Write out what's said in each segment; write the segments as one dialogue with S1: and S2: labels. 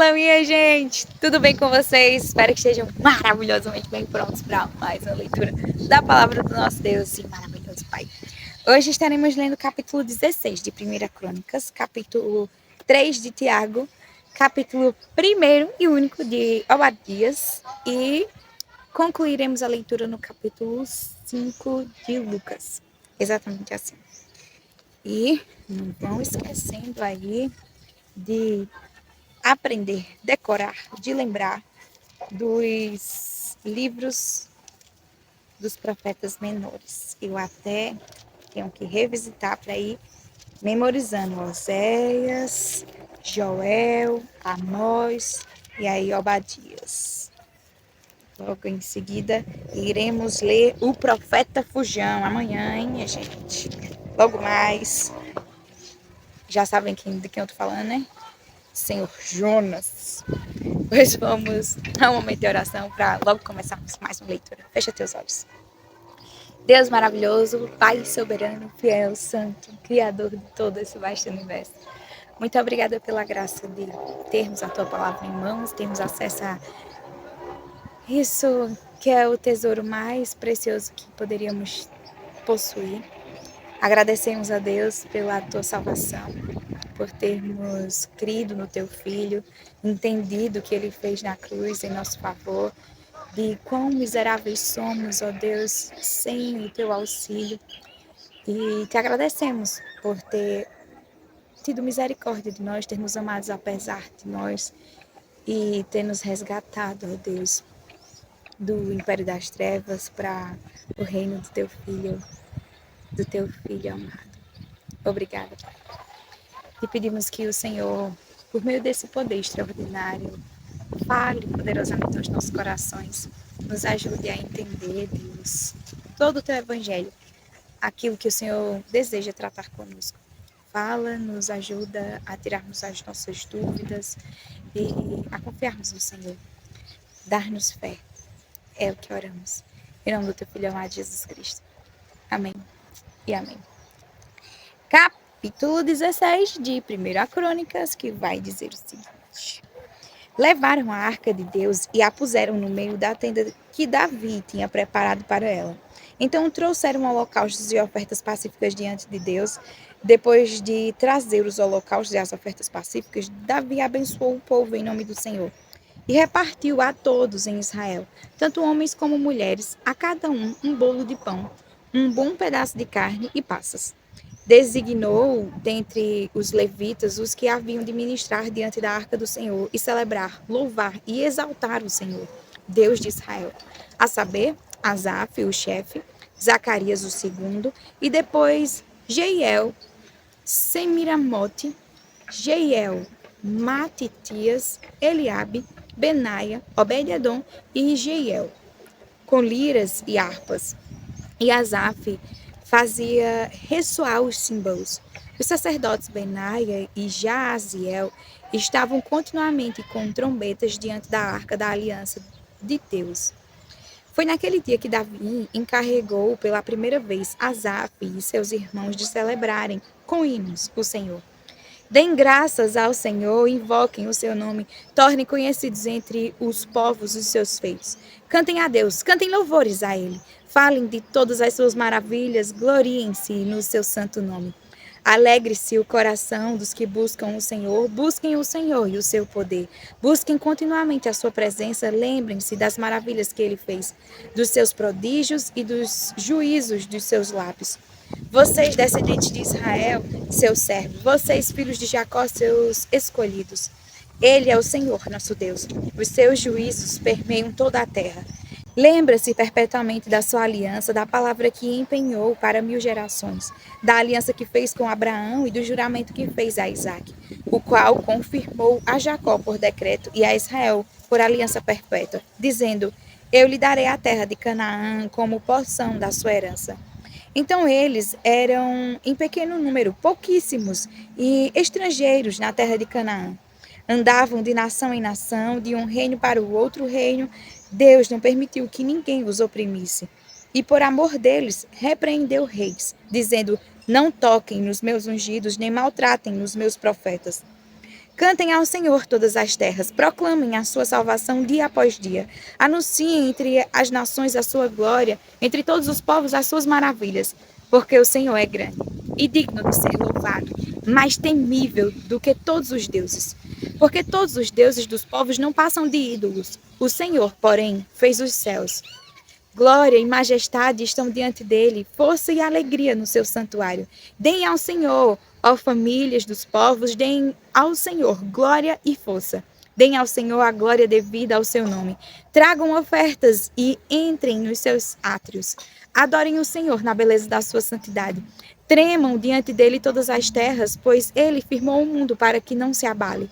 S1: Fala, minha gente! Tudo bem com vocês? Espero que estejam maravilhosamente bem prontos para mais uma leitura da Palavra do nosso Deus, sim, maravilhoso Pai. Hoje estaremos lendo o capítulo 16 de 1 Crônicas, capítulo 3 de Tiago, capítulo 1º e único de Obadias e concluiremos a leitura no capítulo 5 de Lucas. Exatamente assim. E não vão esquecendo aí de aprender, decorar, de lembrar dos livros dos profetas menores. Eu até tenho que revisitar para ir memorizando Oséias, Joel, Amós e aí Obadias. Logo em seguida, iremos ler o Profeta Fujão amanhã, hein, minha gente? Logo mais. Já sabem de quem eu tô falando, né? Senhor Jonas. Hoje vamos a um momento de oração para logo começarmos mais uma leitura. Fecha teus olhos. Deus maravilhoso, Pai soberano, fiel, santo, Criador de todo esse vasto universo. Muito obrigada pela graça de termos a Tua palavra em mãos, termos acesso a isso que é o tesouro mais precioso que poderíamos possuir. Agradecemos a Deus pela Tua salvação, por termos crido no Teu Filho, entendido o que Ele fez na cruz em nosso favor, de quão miseráveis somos, ó Deus, sem o Teu auxílio. E Te agradecemos por ter tido misericórdia de nós, ter nos amado apesar de nós e ter nos resgatado, ó Deus, do império das trevas para o reino do Teu Filho amado. Obrigada, Pai. E pedimos que o Senhor, por meio desse poder extraordinário, fale poderosamente aos nossos corações, nos ajude a entender, Deus, todo o Teu Evangelho, aquilo que o Senhor deseja tratar conosco. Fala, nos ajuda a tirarmos as nossas dúvidas e a confiarmos no Senhor. Dar-nos fé, é o que oramos. Em nome do Teu Filho amado Jesus Cristo. Amém e amém. Capítulo 16 de 1 Crônicas, que vai dizer o seguinte: levaram a arca de Deus e a puseram no meio da tenda que Davi tinha preparado para ela. Então trouxeram holocaustos e ofertas pacíficas diante de Deus. Depois de trazer os holocaustos e as ofertas pacíficas, Davi abençoou o povo em nome do Senhor e repartiu a todos em Israel, tanto homens como mulheres, a cada um bolo de pão, um bom pedaço de carne e passas. Designou dentre os levitas os que haviam de ministrar diante da arca do Senhor e celebrar, louvar e exaltar o Senhor, Deus de Israel, a saber, Asaf, o chefe, Zacarias, o segundo, e depois Jeiel, Semiramote, Jeiel, Matitias, Eliabe, Benaia, Obed-edom e Jeiel, com liras e harpas. E Asaf fazia ressoar os símbolos. Os sacerdotes Benaia e Jaaziel estavam continuamente com trombetas diante da arca da aliança de Deus. Foi naquele dia que Davi encarregou pela primeira vez Asaf e seus irmãos de celebrarem com hinos o Senhor. Deem graças ao Senhor, invoquem o seu nome, tornem conhecidos entre os povos os seus feitos. Cantem a Deus, cantem louvores a Ele. Falem de todas as suas maravilhas, gloriem-se no seu santo nome. Alegre-se o coração dos que buscam o Senhor, busquem o Senhor e o seu poder. Busquem continuamente a sua presença, lembrem-se das maravilhas que Ele fez, dos seus prodígios e dos juízos dos seus lábios. Vocês, descendentes de Israel, seu servo, vocês, filhos de Jacó, seus escolhidos. Ele é o Senhor, nosso Deus. Os seus juízos permeiam toda a terra. Lembra-se perpetuamente da sua aliança, da palavra que empenhou para 1000 gerações, da aliança que fez com Abraão e do juramento que fez a Isaque, o qual confirmou a Jacó por decreto e a Israel por aliança perpétua, dizendo: eu lhe darei a terra de Canaã como porção da sua herança. Então eles eram em pequeno número, pouquíssimos e estrangeiros na terra de Canaã. Andavam de nação em nação, de um reino para o outro reino. Deus não permitiu que ninguém os oprimisse. E por amor deles, repreendeu reis, dizendo: não toquem nos meus ungidos, nem maltratem os meus profetas. Cantem ao Senhor todas as terras, proclamem a sua salvação dia após dia. Anunciem entre as nações a sua glória, entre todos os povos as suas maravilhas, porque o Senhor é grande e digno de ser louvado, mais temível do que todos os deuses. Porque todos os deuses dos povos não passam de ídolos. O Senhor, porém, fez os céus. Glória e majestade estão diante dele, força e alegria no seu santuário. Deem ao Senhor, ó famílias dos povos, deem ao Senhor glória e força. Deem ao Senhor a glória devida ao seu nome. Tragam ofertas e entrem nos seus átrios. Adorem o Senhor na beleza da sua santidade. Tremam diante dele todas as terras, pois ele firmou o mundo para que não se abale.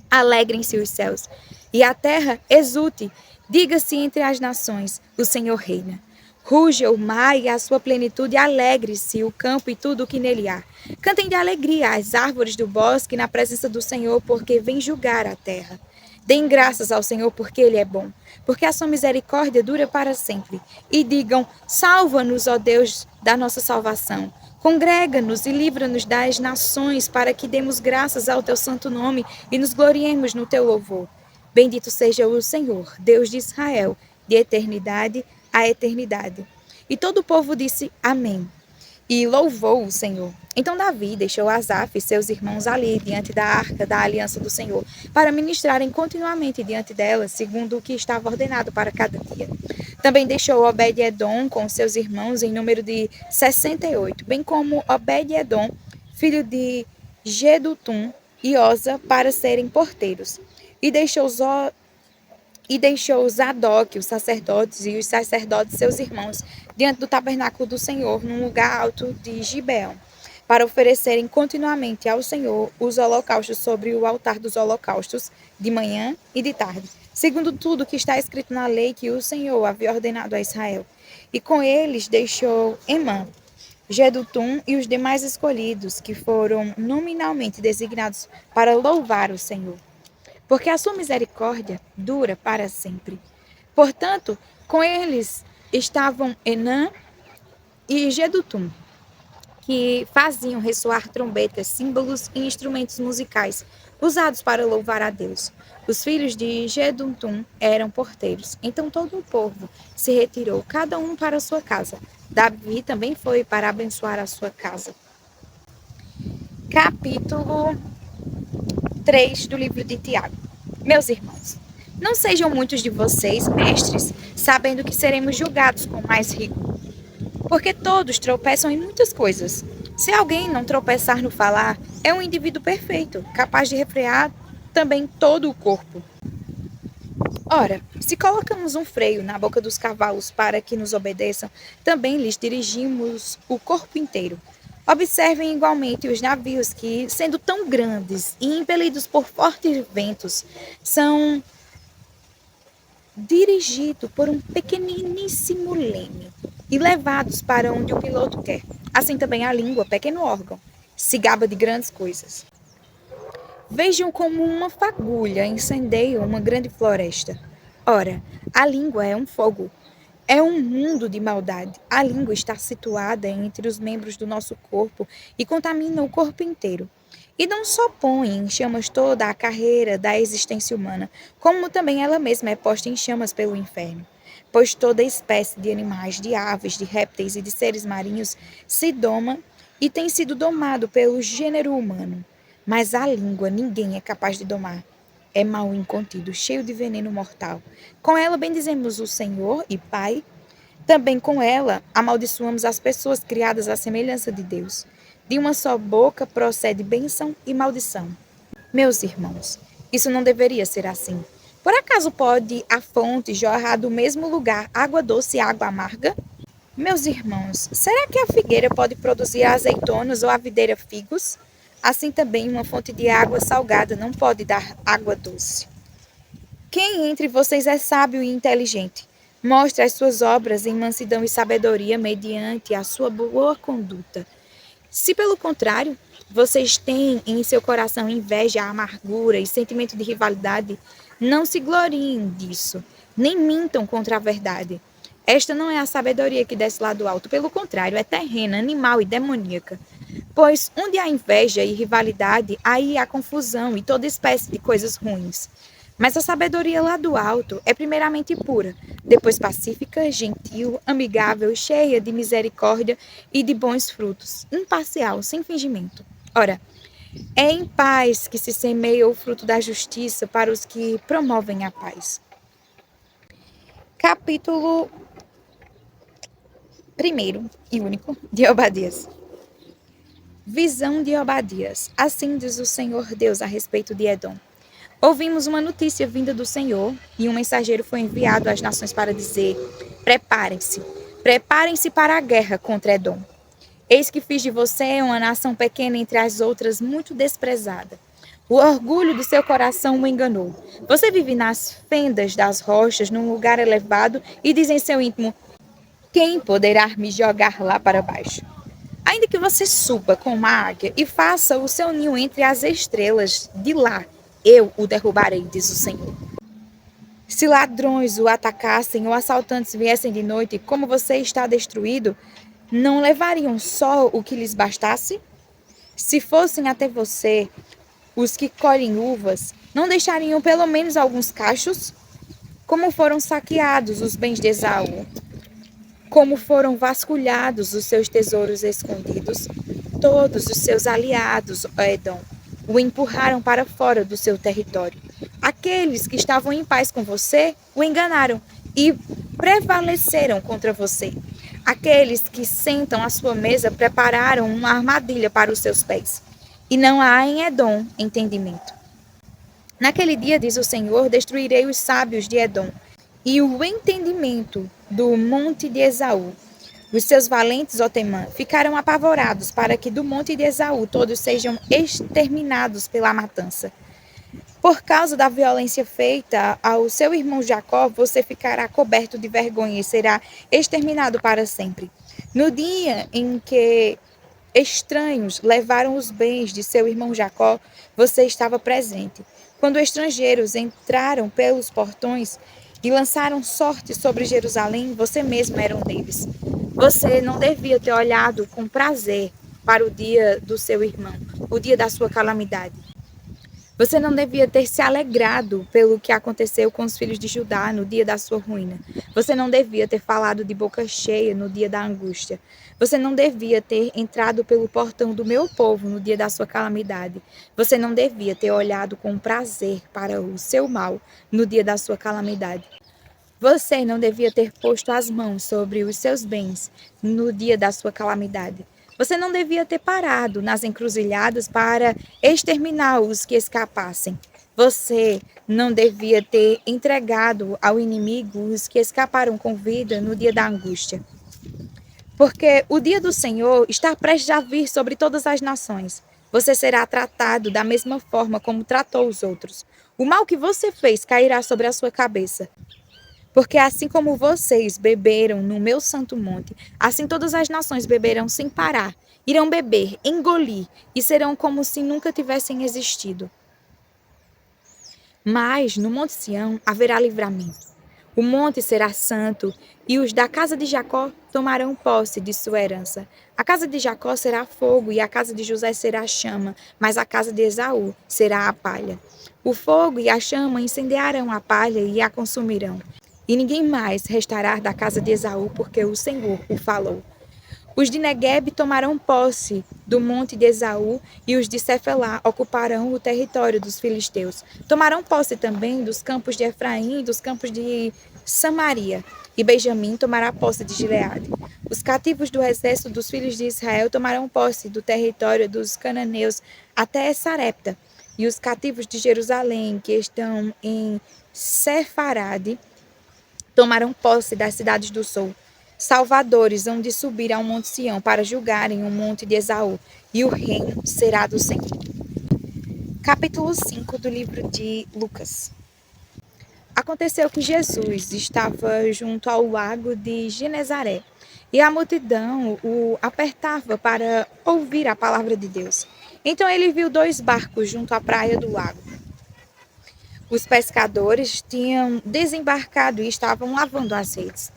S1: Alegrem-se os céus, e a terra exulte. Diga-se entre as nações, o Senhor reina. Ruja o mar e a sua plenitude, alegre-se o campo e tudo o que nele há. Cantem de alegria as árvores do bosque na presença do Senhor, porque vem julgar a terra. Deem graças ao Senhor, porque ele é bom, porque a sua misericórdia dura para sempre. E digam, salva-nos, ó Deus, da nossa salvação. Congrega-nos e livra-nos das nações, para que demos graças ao teu santo nome e nos gloriemos no teu louvor. Bendito seja o Senhor, Deus de Israel, de eternidade a eternidade. E todo o povo disse amém. E louvou o Senhor. Então Davi deixou Asaf e seus irmãos ali, diante da arca da aliança do Senhor, para ministrarem continuamente diante dela, segundo o que estava ordenado para cada dia. Também deixou Obed-Edom com seus irmãos em número de 68, bem como Obed-Edom, filho de Gedutum e Osa, para serem porteiros. E deixou Zadok, os sacerdotes, e os sacerdotes, seus irmãos, diante do tabernáculo do Senhor, num lugar alto de Gibeão, para oferecerem continuamente ao Senhor os holocaustos sobre o altar dos holocaustos, de manhã e de tarde, segundo tudo que está escrito na lei que o Senhor havia ordenado a Israel. E com eles deixou Emã, Gedutum e os demais escolhidos, que foram nominalmente designados para louvar o Senhor, porque a sua misericórdia dura para sempre. Portanto, com eles estavam Enã e Gedutum, que faziam ressoar trombetas, símbolos e instrumentos musicais, usados para louvar a Deus. Os filhos de Gedutum eram porteiros. Então todo o povo se retirou, cada um para a sua casa. Davi também foi para abençoar a sua casa. Capítulo 3 do livro de Tiago. Meus irmãos, não sejam muitos de vocês mestres, sabendo que seremos julgados com mais rigor. Porque todos tropeçam em muitas coisas. Se alguém não tropeçar no falar, é um indivíduo perfeito, capaz de refrear também todo o corpo. Ora, se colocamos um freio na boca dos cavalos para que nos obedeçam, também lhes dirigimos o corpo inteiro. Observem igualmente os navios que, sendo tão grandes e impelidos por fortes ventos, são dirigidos por um pequeniníssimo leme e levados para onde o piloto quer. Assim também a língua, pequeno órgão, se gaba de grandes coisas. Vejam como uma fagulha incendeia uma grande floresta. Ora, a língua é um fogo. É um mundo de maldade. A língua está situada entre os membros do nosso corpo e contamina o corpo inteiro. E não só põe em chamas toda a carreira da existência humana, como também ela mesma é posta em chamas pelo inferno. Pois toda espécie de animais, de aves, de répteis e de seres marinhos se doma e tem sido domado pelo gênero humano. Mas a língua ninguém é capaz de domar. É mal incontido, cheio de veneno mortal. Com ela bendizemos o Senhor e Pai. Também com ela amaldiçoamos as pessoas criadas à semelhança de Deus. De uma só boca procede bênção e maldição. Meus irmãos, isso não deveria ser assim. Por acaso pode a fonte jorrar do mesmo lugar água doce e água amarga? Meus irmãos, será que a figueira pode produzir azeitonas ou a videira figos? Assim também uma fonte de água salgada não pode dar água doce. Quem entre vocês é sábio e inteligente? Mostre as suas obras em mansidão e sabedoria mediante a sua boa conduta. Se, pelo contrário, vocês têm em seu coração inveja, amargura e sentimento de rivalidade, não se gloriem disso, nem mintam contra a verdade. Esta não é a sabedoria que desce lá do alto, pelo contrário, é terrena, animal e demoníaca. Pois onde há inveja e rivalidade, aí há confusão e toda espécie de coisas ruins. Mas a sabedoria lá do alto é primeiramente pura, depois pacífica, gentil, amigável, cheia de misericórdia e de bons frutos, imparcial, sem fingimento. Ora, é em paz que se semeia o fruto da justiça para os que promovem a paz. Capítulo 1º e único de Obadias. Visão de Obadias. Assim diz o Senhor Deus a respeito de Edom. Ouvimos uma notícia vinda do Senhor, e um mensageiro foi enviado às nações para dizer: preparem-se para a guerra contra Edom. Eis que fiz de você uma nação pequena entre as outras, muito desprezada. O orgulho do seu coração o enganou. Você vive nas fendas das rochas, num lugar elevado, e diz em seu íntimo: quem poderá me jogar lá para baixo? Ainda que você suba como uma águia e faça o seu ninho entre as estrelas, de lá eu o derrubarei, diz o Senhor. Se ladrões o atacassem ou assaltantes viessem de noite, como você está destruído, não levariam só o que lhes bastasse? Se fossem até você os que colhem uvas, não deixariam pelo menos alguns cachos? Como foram saqueados os bens de Esaú? Como foram vasculhados os seus tesouros escondidos? Todos os seus aliados, ó Edom, o empurraram para fora do seu território. Aqueles que estavam em paz com você o enganaram e prevaleceram contra você. Aqueles que sentam à sua mesa prepararam uma armadilha para os seus pés. E não há em Edom entendimento. Naquele dia, diz o Senhor, destruirei os sábios de Edom e o entendimento do monte de Esaú. Os seus valentes, ó Temã, ficaram apavorados para que do monte de Esaú todos sejam exterminados pela matança. Por causa da violência feita ao seu irmão Jacó, você ficará coberto de vergonha e será exterminado para sempre. No dia em que estranhos levaram os bens de seu irmão Jacó, você estava presente. Quando estrangeiros entraram pelos portões e lançaram sorte sobre Jerusalém, você mesmo era um deles. Você não devia ter olhado com prazer para o dia do seu irmão, o dia da sua calamidade. Você não devia ter se alegrado pelo que aconteceu com os filhos de Judá no dia da sua ruína. Você não devia ter falado de boca cheia no dia da angústia. Você não devia ter entrado pelo portão do meu povo no dia da sua calamidade. Você não devia ter olhado com prazer para o seu mal no dia da sua calamidade. Você não devia ter posto as mãos sobre os seus bens no dia da sua calamidade. Você não devia ter parado nas encruzilhadas para exterminar os que escapassem. Você não devia ter entregado ao inimigo os que escaparam com vida no dia da angústia. Porque o dia do Senhor está prestes a vir sobre todas as nações. Você será tratado da mesma forma como tratou os outros. O mal que você fez cairá sobre a sua cabeça. Porque assim como vocês beberam no meu santo monte, assim todas as nações beberão sem parar, irão beber, engolir, e serão como se nunca tivessem existido. Mas no monte Sião haverá livramento. O monte será santo, e os da casa de Jacó tomarão posse de sua herança. A casa de Jacó será fogo, e a casa de José será chama, mas a casa de Esaú será a palha. O fogo e a chama incendiarão a palha e a consumirão. E ninguém mais restará da casa de Esaú, porque o Senhor o falou. Os de Neguebe tomarão posse do monte de Esaú, e os de Cefelá ocuparão o território dos filisteus. Tomarão posse também dos campos de Efraim e dos campos de Samaria, e Benjamim tomará posse de Gileade. Os cativos do exército dos filhos de Israel tomarão posse do território dos cananeus até Sarepta, e os cativos de Jerusalém, que estão em Sefarade, tomarão posse das cidades do sul. Salvadores hão de subir ao monte Sião para julgarem o monte de Esaú, e o reino será do Senhor. Capítulo 5 do livro de Lucas. Aconteceu que Jesus estava junto ao lago de Genezaré, e a multidão o apertava para ouvir a palavra de Deus. Então ele viu 2 barcos junto à praia do lago. Os pescadores tinham desembarcado e estavam lavando as redes.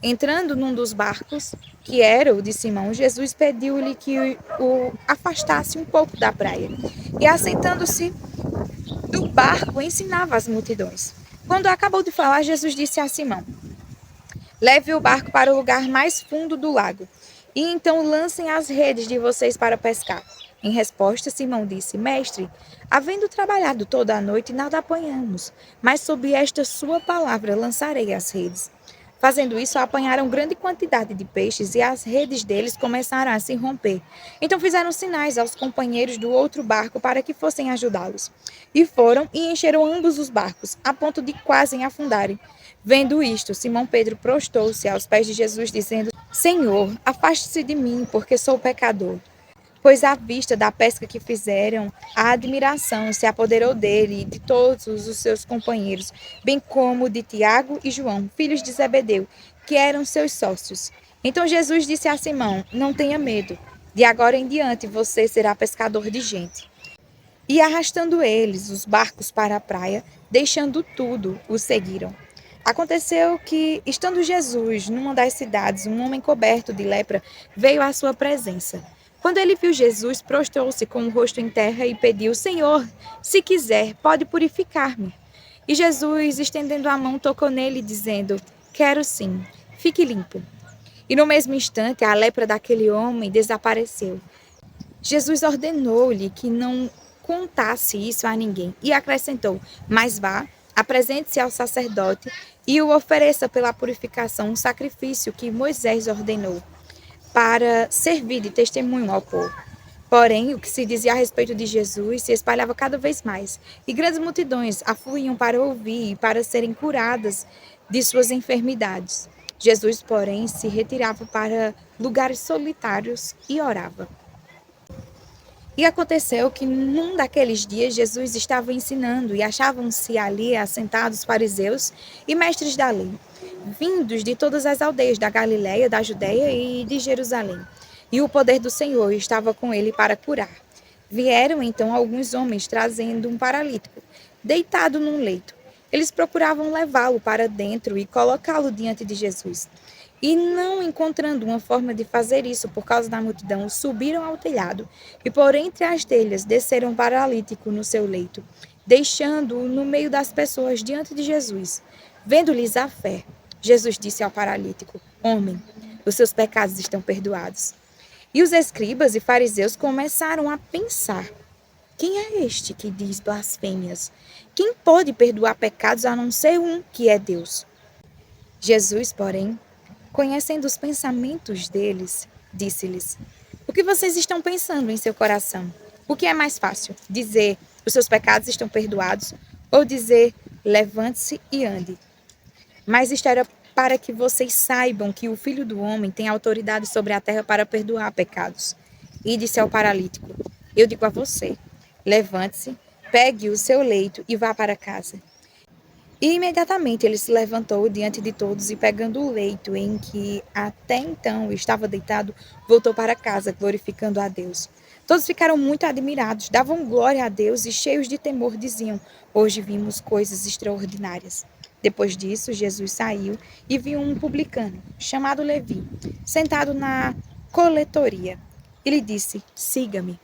S1: Entrando num dos barcos, que era o de Simão, Jesus pediu-lhe que o afastasse um pouco da praia. E assentando-se do barco, ensinava as multidões. Quando acabou de falar, Jesus disse a Simão: leve o barco para o lugar mais fundo do lago, e então lancem as redes de vocês para pescar. Em resposta, Simão disse: mestre, havendo trabalhado toda a noite, nada apanhamos, mas sob esta sua palavra lançarei as redes. Fazendo isso, apanharam grande quantidade de peixes e as redes deles começaram a se romper. Então fizeram sinais aos companheiros do outro barco para que fossem ajudá-los. E foram e encheram ambos os barcos, a ponto de quase afundarem. Vendo isto, Simão Pedro prostou-se aos pés de Jesus, dizendo: Senhor, afaste-se de mim, porque sou pecador. Pois à vista da pesca que fizeram, a admiração se apoderou dele e de todos os seus companheiros, bem como de Tiago e João, filhos de Zebedeu, que eram seus sócios. Então Jesus disse a Simão: não tenha medo, de agora em diante você será pescador de gente. E arrastando eles os barcos para a praia, deixando tudo, o seguiram. Aconteceu que, estando Jesus numa das cidades, um homem coberto de lepra veio à sua presença. Quando ele viu Jesus, prostrou-se com o rosto em terra e pediu: Senhor, se quiser, pode purificar-me. E Jesus, estendendo a mão, tocou nele, dizendo: quero sim, fique limpo. E no mesmo instante, a lepra daquele homem desapareceu. Jesus ordenou-lhe que não contasse isso a ninguém e acrescentou: mas vá, apresente-se ao sacerdote e o ofereça pela purificação um sacrifício que Moisés ordenou, para servir de testemunho ao povo. Porém, o que se dizia a respeito de Jesus se espalhava cada vez mais, e grandes multidões afluíam para ouvir e para serem curadas de suas enfermidades. Jesus, porém, se retirava para lugares solitários e orava. E aconteceu que num daqueles dias Jesus estava ensinando e achavam-se ali assentados fariseus e mestres da lei, vindos de todas as aldeias da Galiléia, da Judéia e de Jerusalém. E o poder do Senhor estava com ele para curar. Vieram então alguns homens trazendo um paralítico, deitado num leito. Eles procuravam levá-lo para dentro e colocá-lo diante de Jesus. E não encontrando uma forma de fazer isso por causa da multidão, subiram ao telhado e por entre as telhas desceram um paralítico no seu leito, deixando-o no meio das pessoas diante de Jesus. Vendo-lhes a fé, Jesus disse ao paralítico: homem, os seus pecados estão perdoados. E os escribas e fariseus começaram a pensar: quem é este que diz blasfêmias? Quem pode perdoar pecados a não ser um, que é Deus? Jesus, porém, conhecendo os pensamentos deles, disse-lhes: o que vocês estão pensando em seu coração? O que é mais fácil? Dizer: os seus pecados estão perdoados? Ou dizer: levante-se e ande? Mas isto era para que vocês saibam que o Filho do Homem tem autoridade sobre a terra para perdoar pecados. E disse ao paralítico: eu digo a você, levante-se, pegue o seu leito e vá para casa. E imediatamente ele se levantou diante de todos e, pegando o leito em que até então estava deitado, voltou para casa, glorificando a Deus. Todos ficaram muito admirados, davam glória a Deus e, cheios de temor, diziam: hoje vimos coisas extraordinárias. Depois disso, Jesus saiu e viu um publicano, chamado Levi, sentado na coletoria. E lhe disse: siga-me.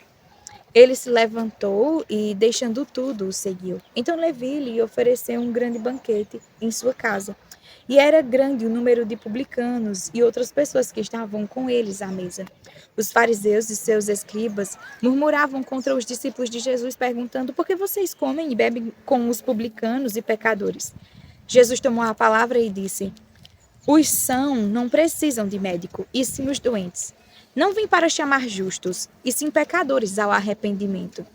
S1: Ele se levantou e, deixando tudo, o seguiu. Então Levi lhe ofereceu um grande banquete em sua casa. E era grande o número de publicanos e outras pessoas que estavam com eles à mesa. Os fariseus e seus escribas murmuravam contra os discípulos de Jesus, perguntando: por que vocês comem e bebem com os publicanos e pecadores? Jesus tomou a palavra e disse: os sãos não precisam de médico, e sim os doentes. Não vim para chamar justos, e sim pecadores ao arrependimento.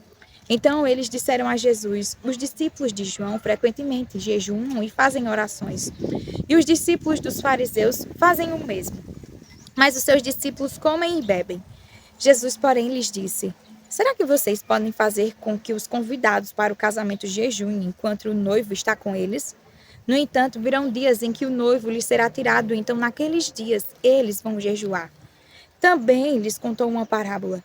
S1: Então eles disseram a Jesus: os discípulos de João frequentemente jejuam e fazem orações, e os discípulos dos fariseus fazem o mesmo. Mas os seus discípulos comem e bebem. Jesus, porém, lhes disse: será que vocês podem fazer com que os convidados para o casamento jejuem enquanto o noivo está com eles? No entanto, virão dias em que o noivo lhes será tirado, então naqueles dias eles vão jejuar. Também lhes contou uma parábola.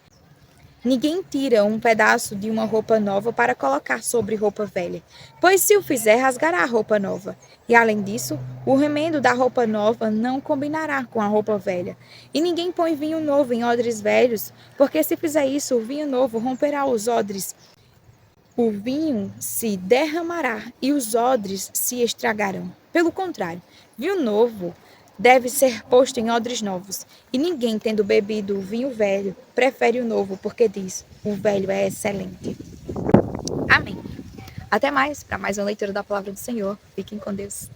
S1: Ninguém tira um pedaço de uma roupa nova para colocar sobre roupa velha, pois se o fizer, rasgará a roupa nova. E além disso, o remendo da roupa nova não combinará com a roupa velha. E ninguém põe vinho novo em odres velhos, porque se fizer isso, o vinho novo romperá os odres. O vinho se derramará e os odres se estragarão. Pelo contrário, vinho novo deve ser posto em odres novos. E ninguém, tendo bebido o vinho velho, prefere o novo, porque diz: o velho é excelente. Amém. Até mais, para mais uma leitura da palavra do Senhor. Fiquem com Deus.